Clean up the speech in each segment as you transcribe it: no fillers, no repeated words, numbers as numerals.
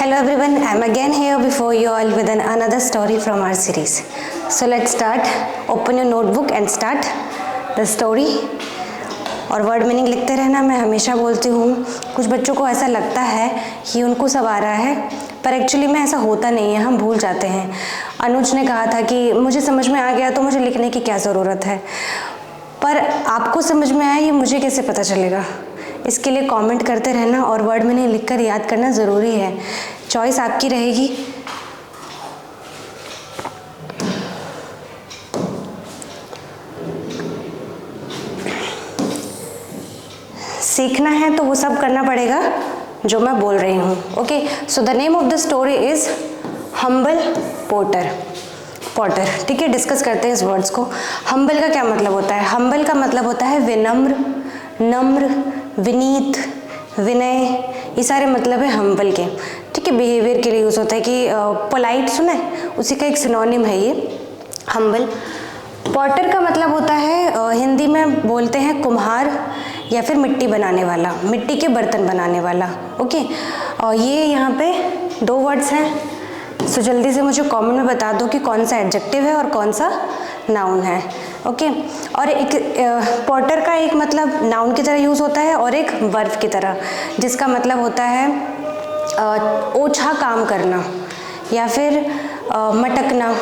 Hello everyone, I am again here before you all with another story from our series. So let's start. Open your notebook and start the story. और word meaning लिखते रहना. मैं हमेशा बोलती हूँ, कुछ बच्चों को ऐसा लगता है कि उनको सब आ रहा है, पर एक्चुअली में ऐसा होता नहीं है, हम भूल जाते हैं. अनुज ने कहा था कि मुझे समझ में आ गया तो मुझे लिखने की क्या ज़रूरत है, पर आपको समझ में आया ये मुझे कैसे पता चलेगा. इसके लिए कमेंट करते रहना और वर्ड मीनिंग लिखकर याद करना ज़रूरी है. चॉइस आपकी रहेगी. सीखना है तो वो सब करना पड़ेगा जो मैं बोल रही हूँ. Okay, so the name of the story is humble porter. Potter, ठीक है. डिस्कस करते हैं इस वर्ड्स को. हम्बल का क्या मतलब होता है? हम्बल का मतलब होता है विनम्र, नम्र, विनीत, विनय. ये सारे मतलब है हम्बल के, ठीक है. बिहेवियर के लिए यूज़ होता है कि पोलाइट सुना है, उसी का एक सिनोनिम है ये हम्बल. पॉटर का मतलब होता है हिंदी में बोलते हैं कुम्हार या फिर मिट्टी बनाने वाला, मिट्टी के बर्तन बनाने वाला. ओके, और ये यहाँ पे दो वर्ड्स हैं. सो जल्दी से मुझे कमेंट में बता दो कि कौन सा एडजेक्टिव है और कौन सा नाउन है. ओके, और एक पॉटर का एक मतलब नाउन की तरह यूज़ होता है और एक वर्ब की तरह, जिसका मतलब होता है ओछा काम करना या फिर मटकना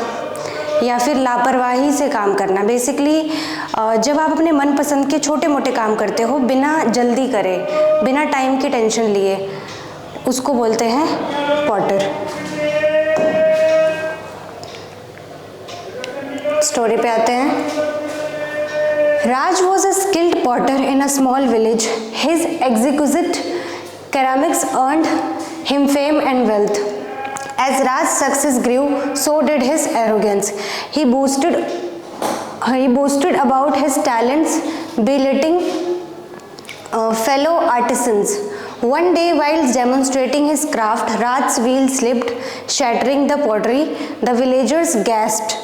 या फिर लापरवाही से काम करना. बेसिकली जब आप अपने मनपसंद के छोटे मोटे काम करते हो बिना जल्दी करे, बिना टाइम की टेंशन लिए, उसको बोलते हैं पॉटर. स्टोरी पे आते हैं. Raj was a skilled potter in a small village. His exquisite ceramics earned him fame and wealth. As Raj's success grew, so did his arrogance. He boasted about his talents, belittling fellow artisans. One day, while demonstrating his craft, Raj's wheel slipped, shattering the pottery. The villagers gasped.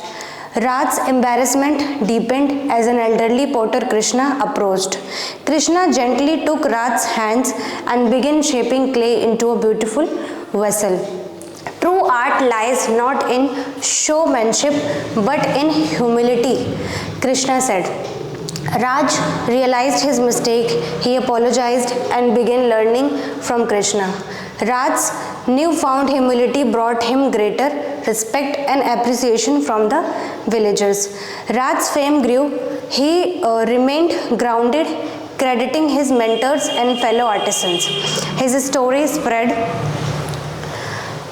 Raj's embarrassment deepened as an elderly potter, Krishna, approached. Krishna gently took Raj's hands and began shaping clay into a beautiful vessel. True art lies not in showmanship but in humility, Krishna said. Raj realized his mistake. He apologized and began learning from Krishna. Raj's newfound humility brought him greater respect and appreciation from the villagers. Raj's fame grew. He remained grounded, crediting his mentors and fellow artisans. His story spread.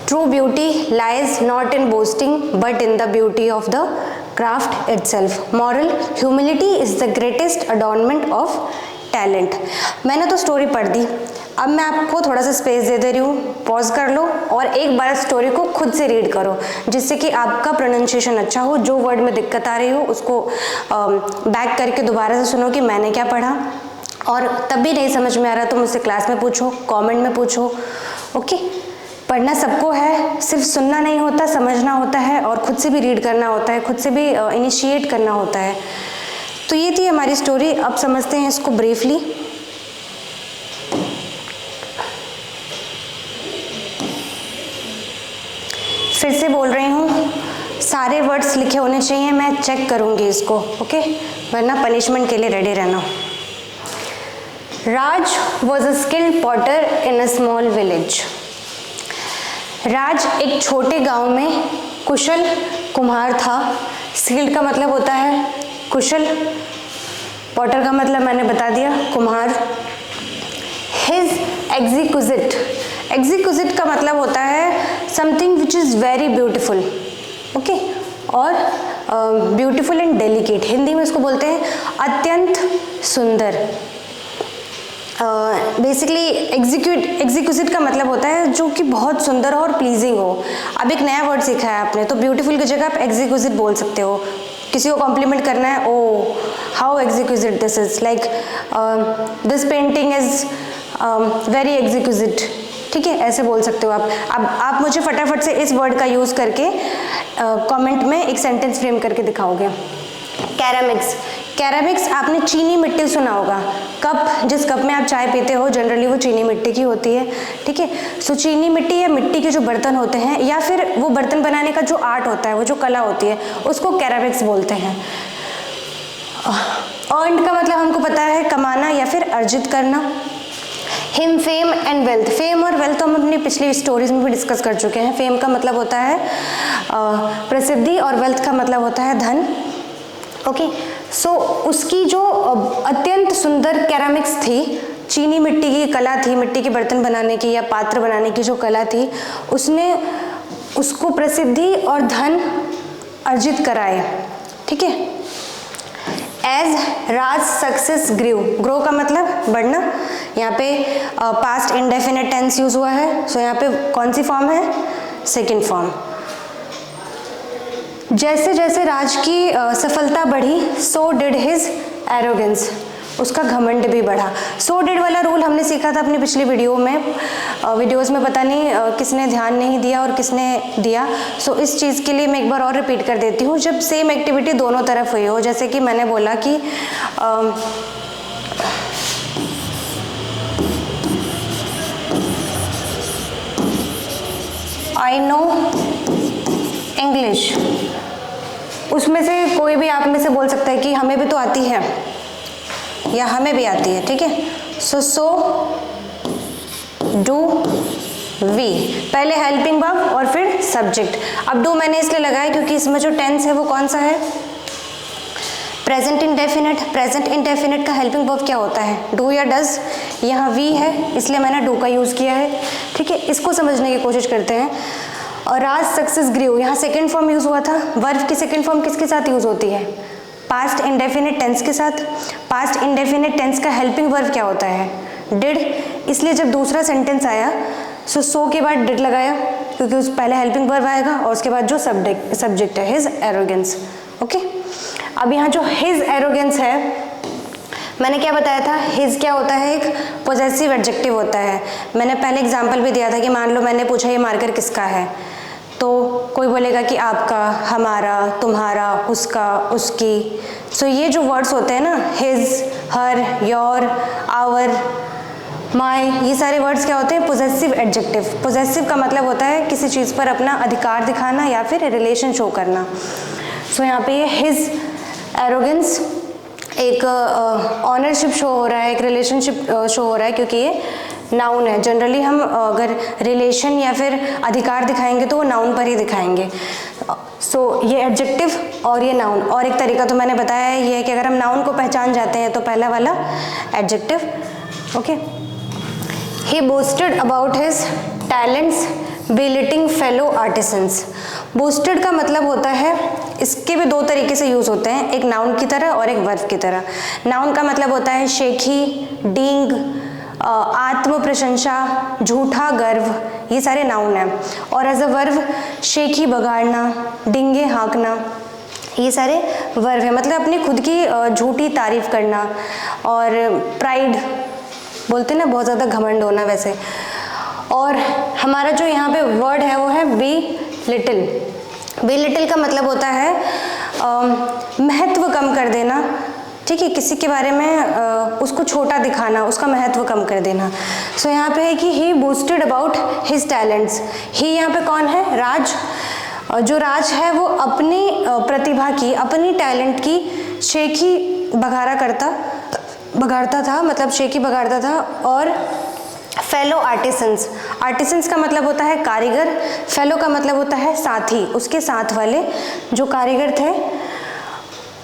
True beauty lies not in boasting but in the beauty of the craft itself. Moral: humility is the greatest adornment of talent. मैंने तो story पढ़ दी. अब मैं आपको थोड़ा सा space दे रही हूँ. पॉज कर लो और एक बार स्टोरी को खुद से रीड करो, जिससे कि आपका प्रोनाउंसिएशन अच्छा हो. जो वर्ड में दिक्कत आ रही हो उसको बैक करके दोबारा से सुनो कि मैंने क्या पढ़ा. और तब भी नहीं समझ में आ रहा तो मुझसे क्लास में पूछो, कमेंट में पूछो. ओके, पढ़ना सबको है, सिर्फ सुनना नहीं होता, समझना होता है और खुद से भी रीड करना होता है, खुद से भी इनिशिएट करना होता है. तो ये थी हमारी स्टोरी. अब समझते हैं इसको ब्रीफली. फिर से बोल रही हूँ, सारे वर्ड्स लिखे होने चाहिए. मैं चेक करूँगी इसको, ओके, वरना पनिशमेंट के लिए रेडी रहना. Raj was a skilled potter in a small village. Raj एक छोटे गांव में कुशल कुम्हार था. स्किल्ड का मतलब होता है कुशल, पॉटर का मतलब मैंने बता दिया, कुम्हार. हिज एग्जीक्विजिट का मतलब होता है something which is very beautiful. Okay, और ब्यूटिफुल एंड डेलिकेट, हिंदी में इसको बोलते हैं अत्यंत सुंदर. बेसिकली एग्जीक्विजिट का मतलब होता है जो कि बहुत सुंदर और प्लीजिंग हो. अब एक नया वर्ड सीखा है आपने, तो ब्यूटीफुल की जगह आप एग्जीक्विजिट बोल सकते हो. किसी को कॉम्प्लीमेंट करना है, oh how exquisite this is, like this painting is very exquisite. ठीक है, ऐसे बोल सकते हो आप. अब आप मुझे फटाफट से इस वर्ड का यूज़ करके कमेंट में एक सेंटेंस फ्रेम करके दिखाओगे. कैरामिक्स. कैरामिक्स आपने चीनी मिट्टी सुना होगा, कप, जिस कप में आप चाय पीते हो जनरली वो चीनी मिट्टी की होती है, ठीक है। सो चीनी मिट्टी या मिट्टी के जो बर्तन होते हैं या फिर वो बर्तन बनाने का जो आर्ट होता है, वो जो कला होती है, उसको कैरामिक्स बोलते हैं। अर्नड का मतलब हमको पता है कमाना या फिर अर्जित करना। Him, fame and wealth, fame और वेल्थ हम अपनी पिछली स्टोरीज में भी डिस्कस कर चुके हैं। फेम का मतलब होता है प्रसिद्धि और वेल्थ का मतलब होता है धन, ओके। सो उसकी जो अत्यंत सुंदर कैरामिक्स थी, चीनी मिट्टी की कला थी, मिट्टी के बर्तन बनाने की या पात्र बनाने की जो कला थी, उसने उसको प्रसिद्धि और धन अर्जित कराए, ठीक है। एज राज सक्सेस ग्रू, ग्रो का मतलब बढ़ना, यहाँ पे पास्ट इंडेफिनिट टेंस यूज हुआ है, सो यहाँ पे कौन सी फॉर्म है, सेकेंड फॉर्म। जैसे जैसे राज की सफलता बढ़ी, सो डिड हिज एरोगेंस, उसका घमंड भी बढ़ा। सो डिड वाला रूल हमने सीखा था अपनी पिछली वीडियोस में, पता नहीं किसने ध्यान नहीं दिया और किसने दिया। सो इस चीज़ के लिए मैं एक बार और रिपीट कर देती हूँ। जब सेम एक्टिविटी दोनों तरफ हुई हो, जैसे कि मैंने बोला कि आई नो इंग्लिश, उसमें से कोई भी आप में से बोल सकता है कि हमें भी तो आती है या हमें भी आती है, ठीक है। सो डू वी, पहले हेल्पिंग वर्ब और फिर सब्जेक्ट। अब डू मैंने इसलिए लगाया क्योंकि इसमें जो टेंस है वो कौन सा है, प्रेजेंट इंडेफिनिट। प्रेजेंट इंडेफिनिट का हेल्पिंग वर्ब क्या होता है, डू या डज। यहाँ वी है इसलिए मैंने डू का यूज़ किया है, ठीक है। इसको समझने की कोशिश करते हैं। और राज सक्सेस ग्रू, यहाँ सेकेंड फॉर्म यूज़ हुआ था। वर्ब की सेकेंड फॉर्म किसके साथ यूज़ होती है, पास्ट इंडेफिनिट टेंस के साथ। पास्ट इंडेफिनिट टेंस का हेल्पिंग वर्ब क्या होता है, डिड, इसलिए जब दूसरा सेंटेंस आया सो के बाद डिड लगाया क्योंकि उस पहले हेल्पिंग वर्ब आएगा और उसके बाद जो सब्जेक्ट है हिज एरोगेंस, ओके। अब यहाँ जो हिज एरोगेंस है, मैंने क्या बताया था, हिज क्या होता है, एक पोजेसिव एडजेक्टिव होता है। मैंने पहले एग्जाम्पल भी दिया था कि मान लो मैंने पूछा ये मार्कर किसका है, तो कोई बोलेगा कि आपका, हमारा, तुम्हारा, उसका, उसकी। सो ये जो वर्ड्स होते हैं ना, his, her, your, our, my, ये सारे वर्ड्स क्या होते हैं, पोजेसिव एडजेक्टिव। पोजेसिव का मतलब होता है किसी चीज़ पर अपना अधिकार दिखाना या फिर रिलेशन शो करना। सो यहाँ पे ये हिज एरोगेंस एक ऑनरशिप शो हो रहा है, एक रिलेशनशिप शो हो रहा है क्योंकि ये नाउन है। जनरली हम अगर रिलेशन या फिर अधिकार दिखाएंगे तो वो नाउन पर ही दिखाएंगे। सो ये एडजेक्टिव और ये नाउन। और एक तरीका तो मैंने बताया है, ये है कि अगर हम नाउन को पहचान जाते हैं तो पहला वाला adjective, okay. He boasted about his talents belittling fellow artisans. Boasted का मतलब होता है, इसके भी दो तरीके से यूज़ होते हैं, एक नाउन की तरह और एक वर्ब की तरह। नाउन का मतलब होता है शेखी, डींग, आत्म प्रशंसा, झूठा गर्व, ये सारे नाउन हैं। और एज अ वर्ब शेखी बगाड़ना, डिंगे हाँकना, ये सारे वर्ब है। मतलब अपनी खुद की झूठी तारीफ करना और प्राइड बोलते हैं ना, बहुत ज़्यादा घमंड होना वैसे। और हमारा जो यहाँ पे वर्ड है वो है बी लिटिल। बी लिटिल का मतलब होता है महत्व कम कर देना, ठीक है, किसी के बारे में उसको छोटा दिखाना, उसका महत्व कम कर देना। सो यहाँ पे है कि ही बूस्टेड अबाउट हिज टैलेंट्स। ही यहाँ पे कौन है, राज। जो राज है वो अपनी प्रतिभा की, अपनी टैलेंट की शेखी बघाड़ता था, मतलब शेखी बघाड़ता था। और फेलो आर्टिसंस, आर्टिसंस का मतलब होता है कारीगर, फेलो का मतलब होता है साथी, उसके साथ वाले जो कारीगर थे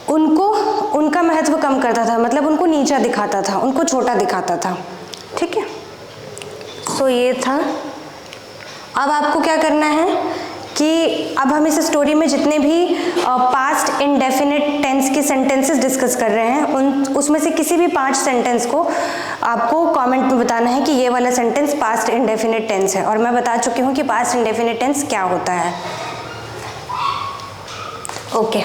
उनको, उनका महत्व कम करता था, मतलब उनको नीचा दिखाता था, उनको छोटा दिखाता था, ठीक है। सो ये था। अब आपको क्या करना है कि अब हम इस स्टोरी में जितने भी पास्ट इंडेफिनिट टेंस की सेंटेंसेस डिस्कस कर रहे हैं उसमें से किसी भी 5 सेंटेंस को आपको कमेंट में बताना है कि ये वाला सेंटेंस पास्ट इंडेफिनिट टेंस है। और मैं बता चुकी हूँ कि पास्ट इंडेफिनिट टेंस क्या होता है, okay.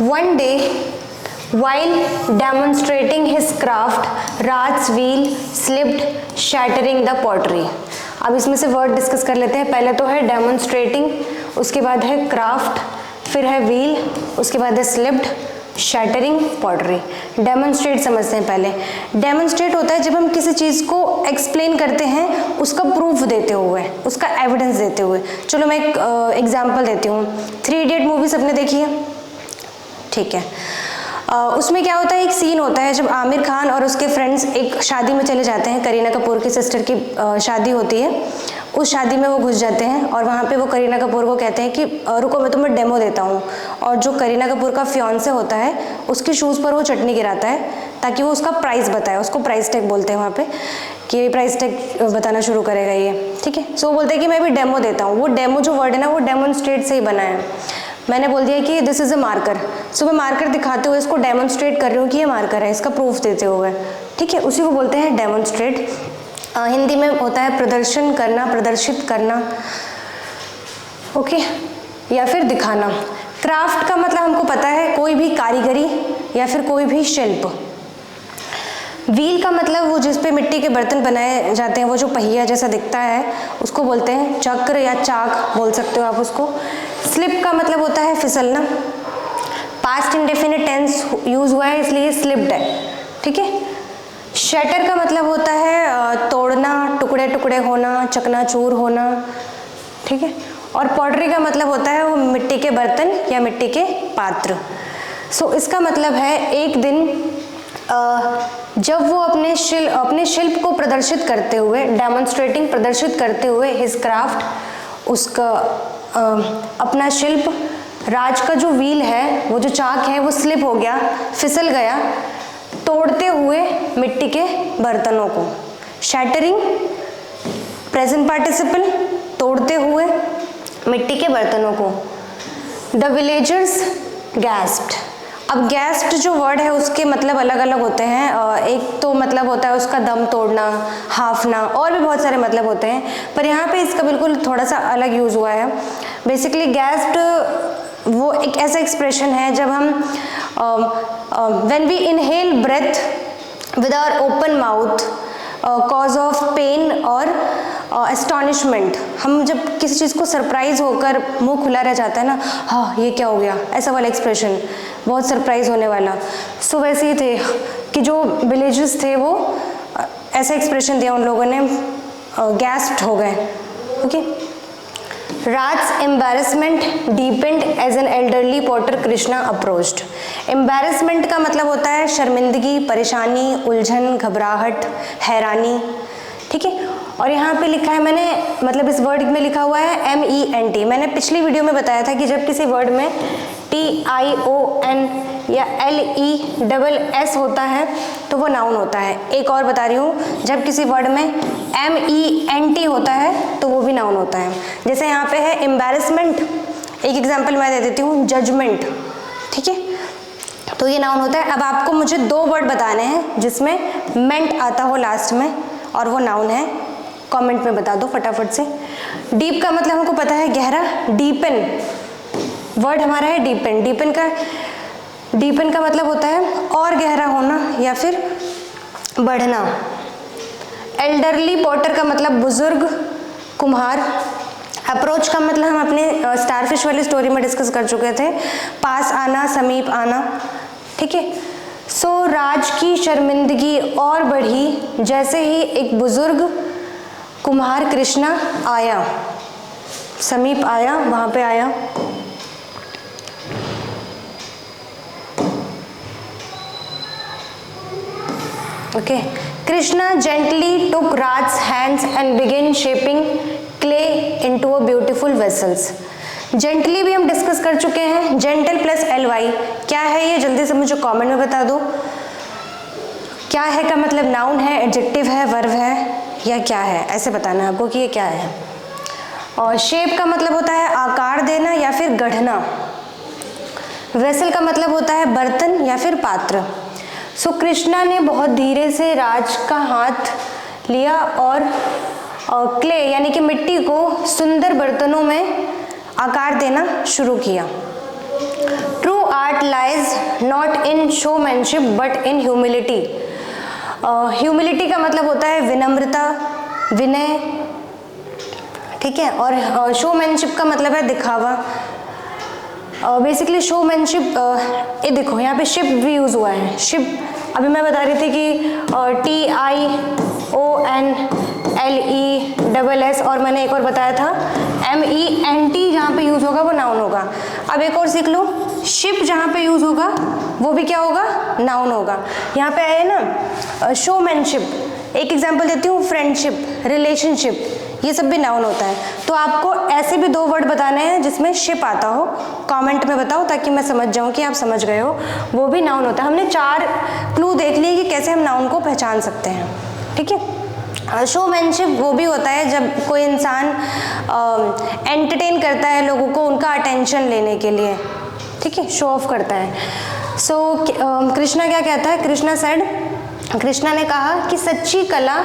One day, while demonstrating his craft, Raj's wheel slipped, shattering the pottery. अब इसमें से वर्ड डिस्कस कर लेते हैं। पहले तो है डेमोन्स्ट्रेटिंग, उसके बाद है क्राफ्ट, फिर है व्हील, उसके बाद है स्लिप्ड, शैटरिंग, पॉटरी। डेमोन्स्ट्रेट समझते हैं पहले। डेमोन्स्ट्रेट होता है जब हम किसी चीज़ को एक्सप्लेन करते हैं उसका प्रूफ देते हुए, उसका एविडेंस देते हुए। चलो मैं एक एग्जांपल देती हूँ। 3 इडियट मूवी सबने देखी है, ठीक है। उसमें क्या होता है, एक सीन होता है जब आमिर खान और उसके फ्रेंड्स एक शादी में चले जाते हैं। करीना कपूर की सिस्टर की शादी होती है। उस शादी में वो घुस जाते हैं और वहाँ पे वो करीना कपूर को कहते हैं कि रुको मैं तुम्हें डेमो देता हूँ। और जो करीना कपूर का फियांसे होता है उसके शूज़ पर वो चटनी गिराता है ताकि वो उसका प्राइस बताए। उसको प्राइस टैग बोलते हैं वहाँ पे, कि प्राइस टैग बताना शुरू करेगा ये, ठीक है। सो वो बोलते हैं कि मैं भी डेमो देता हूँ। वो डेमो जो वर्ड है ना, वो डेमोन्स्ट्रेट से ही बना है। मैंने बोल दिया कि दिस इज़ अ मार्कर, सो मैं मार्कर दिखाते हुए इसको डेमोन्स्ट्रेट कर रही हूँ कि ये मार्कर है, इसका प्रूफ देते हुए, ठीक है। उसी को बोलते हैं डेमोन्स्ट्रेट। हिंदी में होता है प्रदर्शन करना, प्रदर्शित करना, ओके, या फिर दिखाना। क्राफ्ट का मतलब हमको पता है कोई भी कारीगरी या फिर कोई भी शिल्प। व्हील का मतलब वो जिस पे मिट्टी के बर्तन बनाए जाते हैं, वो जो पहिया जैसा दिखता है उसको बोलते हैं चक्र या चाक बोल सकते हो आप उसको। स्लिप का मतलब होता है फिसलना। पास्ट इंडेफिनिट टेंस यूज हुआ है इसलिए स्लिप्ड है, ठीक है। शैटर का मतलब होता है तोड़ना, टुकड़े टुकड़े होना, चकनाचूर होना, ठीक है। और पॉटरी का मतलब होता है वो मिट्टी के बर्तन या मिट्टी के पात्र। सो इसका मतलब है एक दिन जब वो अपने शिल्प को प्रदर्शित करते हुए, डेमोन्स्ट्रेटिंग, प्रदर्शित करते हुए हिज क्राफ्ट, उसका अपना शिल्प, राज का जो व्हील है, वो जो चाक है, वो स्लिप हो गया, फिसल गया, तोड़ते हुए मिट्टी के बर्तनों को। शैटरिंग प्रेजेंट पार्टिसिपल, तोड़ते हुए मिट्टी के बर्तनों को। The villagers gasped. अब गैस्प्ड जो वर्ड है उसके मतलब अलग अलग होते हैं। एक तो मतलब होता है उसका दम तोड़ना, हाफना, और भी बहुत सारे मतलब होते हैं, पर यहाँ पे इसका बिल्कुल थोड़ा सा अलग यूज़ हुआ है। बेसिकली गैस्प्ड वो एक ऐसा एक्सप्रेशन है जब हम when we inhale breath with our open mouth cause of pain और एस्टॉनिशमेंट। हम जब किसी चीज़ को सरप्राइज होकर मुंह खुला रह जाता है ना, हाँ ये क्या हो गया, ऐसा वाला एक्सप्रेशन, बहुत सरप्राइज होने वाला। सो वैसे ही थे कि जो विलेजेस थे वो ऐसा एक्सप्रेशन दिया उन लोगों ने, गैस्प्ड हो गए, okay. Raj embarrassment deepened as an elderly potter Krishna approached. Embarrassment का मतलब होता है शर्मिंदगी, परेशानी, उलझन, घबराहट, हैरानी, ठीक है। और यहाँ पे लिखा है मैंने, मतलब इस वर्ड में लिखा हुआ है MENT। मैंने पिछली वीडियो में बताया था कि जब किसी वर्ड में TION या LESS होता है तो वो नाउन होता है। एक और बता रही हूँ, जब किसी वर्ड में MENT होता है तो वो भी नाउन होता है। जैसे यहाँ पे है एम्बैरेसमेंट, एक एग्जाम्पल मैं दे देती हूँ, जजमेंट, ठीक है, तो ये नाउन होता है। अब आपको मुझे 2 वर्ड बताने हैं जिसमें मेंट आता हो लास्ट में और वो नाउन है, कमेंट में बता दो फटाफट से। डीप का मतलब हमको पता है गहरा, डीपन वर्ड हमारा है डीपन। डीपन का मतलब होता है और गहरा होना या फिर बढ़ना। एल्डरली पॉटर का मतलब बुजुर्ग, कुम्हार। अप्रोच का मतलब हम अपने स्टारफिश वाली स्टोरी में डिस्कस कर चुके थे, पास आना, समीप आना, ठीक है। सो राज की शर्मिंदगी और बढ़ी जैसे ही एक बुजुर्ग कुम्हार कृष्णा आया, समीप आया, वहां पे आया। Okay, Krishna gently took Raj hands and begin shaping clay into a beautiful vessels. Gently भी हम डिस्कस कर चुके हैं, जेंटल प्लस LY क्या है ये जल्दी से मुझे कमेंट में बता दो। क्या है का मतलब नाउन है, एडजेक्टिव है, वर्ब है या क्या है, ऐसे बताना है आपको कि ये क्या है। और शेप का मतलब होता है आकार देना या फिर गढ़ना। वेसल का मतलब होता है बर्तन या फिर पात्र। सो कृष्णा ने बहुत धीरे से राज का हाथ लिया और क्ले यानी कि मिट्टी को सुंदर बर्तनों में आकार देना शुरू किया। True art lies not in showmanship but in humility. Humility का मतलब होता है विनम्रता, विनय, ठीक है। और शोमैनशिप का मतलब है दिखावा। बेसिकली शोमैनशिप, ये देखो यहाँ पे शिप भी यूज़ हुआ है। शिप अभी मैं बता रही थी कि TIONLESS, और मैंने एक और बताया था MENT जहाँ पे यूज़ होगा वो नाउन होगा। अब एक और सीख लो, शिप जहाँ पे यूज़ होगा वो भी क्या होगा, नाउन होगा। यहाँ पे आए ना शोमैनशिप, एक एग्जांपल देती हूँ, फ्रेंडशिप, रिलेशनशिप, ये सब भी नाउन होता है। तो आपको ऐसे भी 2 वर्ड बताने हैं जिसमें शिप आता हो, कमेंट में बताओ ताकि मैं समझ जाऊँ कि आप समझ गए हो, वो भी नाउन होता है। हमने 4 क्लू देख लिए कि कैसे हम नाउन को पहचान सकते हैं, ठीक है। शोमैनशिप वो भी होता है जब कोई इंसान एंटरटेन करता है लोगों को उनका अटेंशन लेने के लिए, ठीक है, शो ऑफ करता है। सो कृष्णा क्या कहता है, कृष्णा ने कहा कि सच्ची कला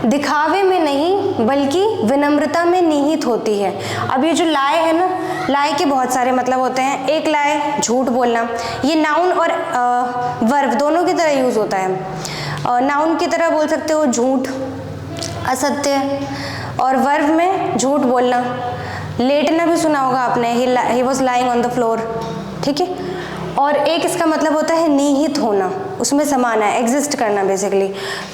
दिखावे में नहीं बल्कि विनम्रता में निहित होती है। अब ये जो लाए है ना, लाए के बहुत सारे मतलब होते हैं। एक लाए झूठ बोलना, ये नाउन और वर्ब दोनों की तरह यूज़ होता है। नाउन की तरह बोल सकते हो झूठ, असत्य, और वर्ब में झूठ बोलना। लेटना भी सुना होगा आपने, he was lying on the floor, ठीक है। और एक इसका मतलब होता है निहित होना, उसमें समाना है, एग्जिस्ट करना बेसिकली।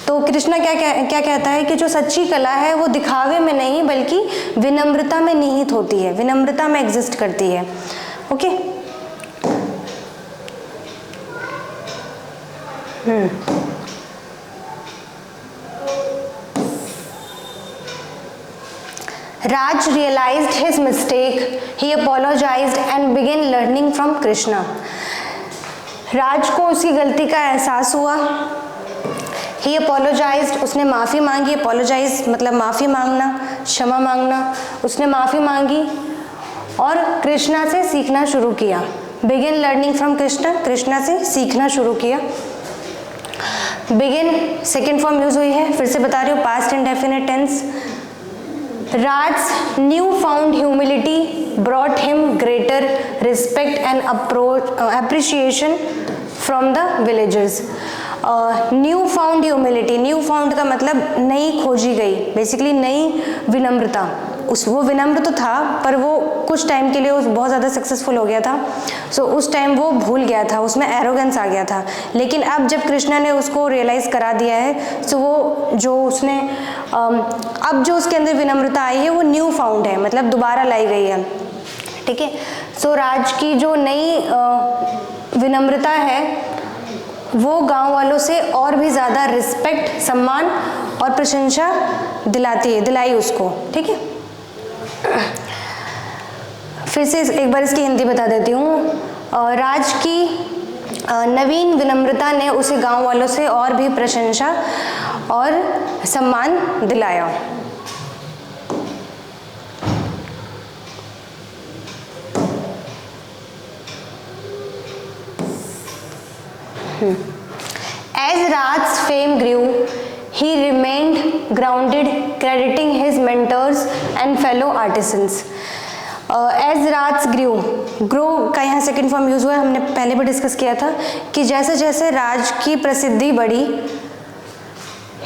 तो कृष्णा क्या कहता है कि जो सच्ची कला है वो दिखावे में नहीं बल्कि विनम्रता में निहित होती है, विनम्रता में एग्जिस्ट करती है। Okay, Raj realized his mistake. He apologized and began learning from Krishna. राज को उसकी गलती का एहसास हुआ। He apologized, उसने माफ़ी मांगी। apologize मतलब माफ़ी मांगना, क्षमा मांगना। उसने माफ़ी मांगी और कृष्णा से सीखना शुरू किया। Begin learning from Krishna, Krishna से सीखना शुरू किया। Begin सेकेंड फॉर्म यूज हुई है, फिर से बता रही हूँ, past indefinite tense. Raj's newfound humility brought him greater respect and appreciation from the villagers. Newfound humility, newfound का मतलब नई खोजी गई, बेसिकली नई विनम्रता। वो विनम्र तो था पर वो कुछ टाइम के लिए बहुत ज़्यादा सक्सेसफुल हो गया था। सो उस टाइम वो भूल गया था, उसमें एरोगेंस आ गया था। लेकिन अब जब कृष्णा ने उसको रियलाइज़ करा दिया है, सो वो जो उसने अब जो उसके अंदर विनम्रता आई है वो न्यू फाउंड है, मतलब दोबारा लाई गई है, ठीक है। सो राज की जो नई विनम्रता है वो गांव वालों से और भी ज़्यादा रिस्पेक्ट, सम्मान और प्रशंसा दिलाई उसको, ठीक है। फिर से एक बार इसकी हिंदी बता देती हूँ। राज की नवीन विनम्रता ने उसे गांव वालों से और भी प्रशंसा और सम्मान दिलाया। As Raj's fame grew, he remained grounded, crediting his mentors and fellow artisans. As Raj grew, grow का यहाँ सेकेंड फॉर्म यूज हुआ है, हमने पहले भी डिस्कस किया था कि जैसे जैसे राज की प्रसिद्धि बढ़ी,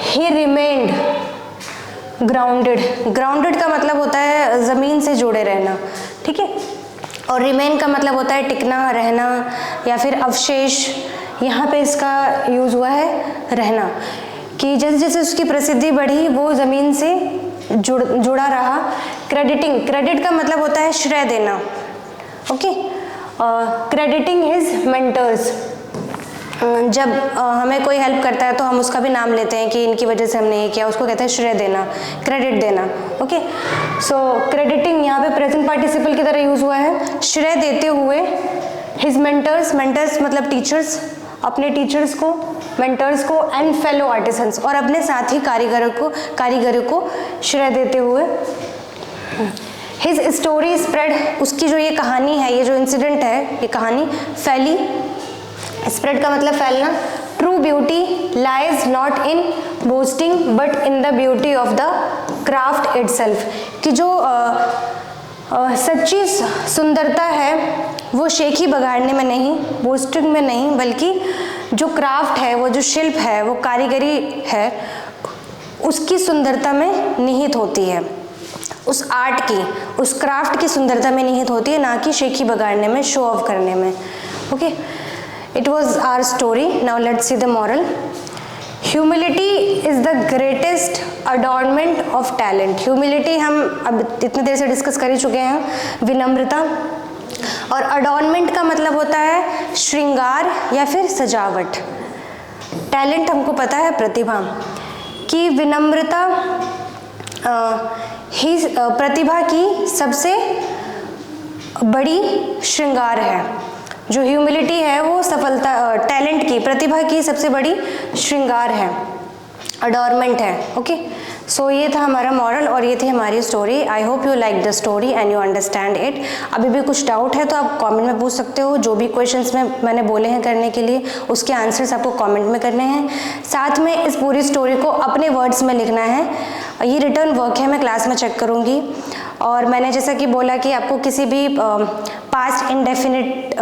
he remained grounded. Grounded का मतलब होता है ज़मीन से जुड़े रहना, ठीक है। और रिमेन का मतलब होता है टिकना, रहना या फिर अवशेष। यहाँ पे इसका यूज़ हुआ है रहना, कि जैसे जैसे उसकी प्रसिद्धि बढ़ी वो ज़मीन से जुड़ा रहा। क्रेडिटिंग, क्रेडिट का मतलब होता है श्रेय देना, ओके। क्रेडिटिंग हिज मेंटर्स, जब हमें कोई हेल्प करता है तो हम उसका भी नाम लेते हैं कि इनकी वजह से हमने ये किया, उसको कहते हैं श्रेय देना, क्रेडिट देना, ओके। सो क्रेडिटिंग यहाँ पे प्रेजेंट पार्टिसिपल की तरह यूज़ हुआ है, श्रेय देते हुए। हिज मेंटर्स, मेंटर्स मतलब टीचर्स, अपने टीचर्स को, मेंटर्स को, एंड फेलो आर्टिसंस, और अपने साथी कारीगरों को श्रेय देते हुए। हिज स्टोरी स्प्रेड, उसकी जो ये कहानी है, ये जो इंसिडेंट है, ये कहानी फैली। स्प्रेड का मतलब फैलना। True beauty lies not in boasting but in the beauty of the craft itself, कि जो सच्ची सुंदरता है वो शेखी बगाड़ने में नहीं, बोस्टिंग में नहीं, बल्कि जो क्राफ्ट है, वो जो शिल्प है, वो कारीगरी है, उसकी सुंदरता में निहित होती है। उस आर्ट की, उस क्राफ्ट की सुंदरता में निहित होती है, ना कि शेखी बगाड़ने में, शो ऑफ करने में। Okay, it was our story. Now let's see the moral. Humility is the greatest adornment of talent. Humility हम अब इतनी देर से डिस्कस कर ही चुके हैं, विनम्रता। और अडॉर्नमेंट का मतलब होता है श्रृंगार या फिर सजावट। टैलेंट हमको पता है प्रतिभा, कि विनम्रता ही प्रतिभा की सबसे बड़ी श्रृंगार है। जो ह्यूमिलिटी है वो सफलता, टैलेंट की, प्रतिभा की सबसे बड़ी श्रृंगार है, अडॉर्नमेंट है। ओके, सो ये था हमारा मॉरल और ये थी हमारी story. I hope you like the story and you understand it. अभी भी कुछ डाउट है तो आप कमेंट में पूछ सकते हो। जो भी क्वेश्चंस मैंने बोले हैं करने के लिए, उसके आंसर्स आपको कमेंट में करने हैं। साथ में इस पूरी स्टोरी को अपने वर्ड्स में लिखना है। ये रिटर्न वर्क है, मैं क्लास में चेक करूँगी। और मैंने जैसा कि बोला कि आपको किसी भी पास्ट इंडेफिनिट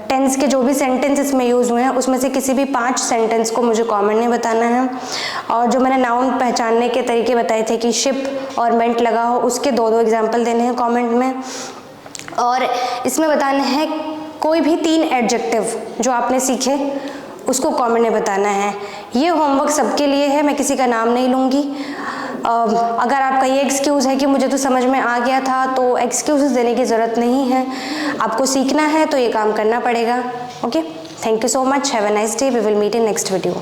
टेंस के जो भी सेंटेंस इसमें यूज़ हुए हैं उसमें से किसी भी 5 सेंटेंस को मुझे कमेंट में बताना है। और जो मैंने नाउन पहचानने के तरीके बताए थे कि शिप और मेंट लगा हो, उसके 2-2 एग्जाम्पल देने हैं कमेंट में। और इसमें बताना है कोई भी 3 एडजेक्टिव जो आपने सीखे उसको कमेंट में बताना है। ये होमवर्क सबके लिए है, मैं किसी का नाम नहीं लूँगी। अगर आपका ये एक्सक्यूज़ है कि मुझे तो समझ में आ गया था, तो एक्सक्यूज़ देने की ज़रूरत नहीं है। आपको सीखना है तो ये काम करना पड़ेगा। Okay, thank you so much, have a nice day, we will meet in next video.